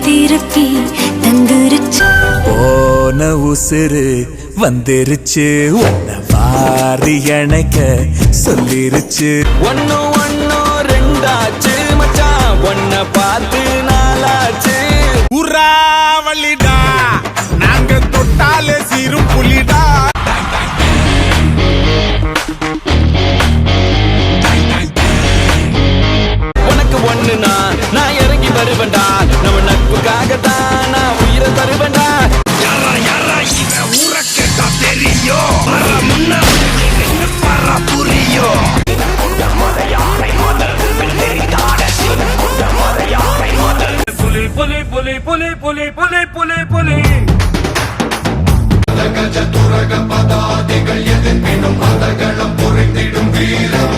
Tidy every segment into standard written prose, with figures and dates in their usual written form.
திருப்பி தந்துருச்சு. போன உசுறு வந்துருச்சு, உன்னை வாரி அணைக்க சொல்லிருச்சு. ஒன்னு ரெண்டாச்சு மச்சான், ஒன்ன பார்த்து நாளாச்சு. உறாவளிடா நாங்க தொட்டாலே சீரும் புலிடா. உனக்கு ஒண்ணுனா நான் இறங்கி வருவேன்டா, நம்ம நட்புக்காகத்தான் நான் உயிரை தருவேன்டா. யாரா யாரா இவன் ஊர கேட்டா தெரியும், வர முன்ன பர புரியும். புலி புலி புலி புலி புலி புலி புலி புலி துரக பதாதிகள் எதிர்ப்பினும் மதகளும் புரிந்திடும் வீரம்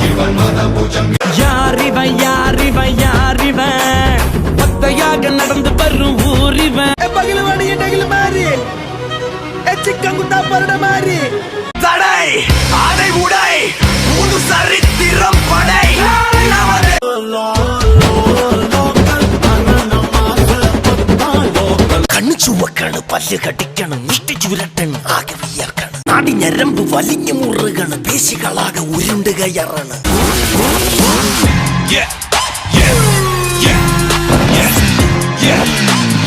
இவன் மதபூஜம். யாரிவன் யாரிவன் யாரிவன், பத்தையாக நடந்து வரும் ஊரிவன். பகிலவாடி நகில மாறி சிக்கங்குத்தா பரட மாறி தடை அதை உடை புது சரித்திரம் படை. കണ്ണു ചുവക്കാണ്, പല്ല് കടിക്കണം, മുഷ്ടി ചുരട്ടണ്, ആകെ വിയർക്കാണ്, നാടി ഞരമ്പ് വലിഞ്ഞു മുറുകണ്, പേശികളാകെ ഉരുണ്ട് കയറാണ്. Yeah, yeah, yeah, yeah, yeah.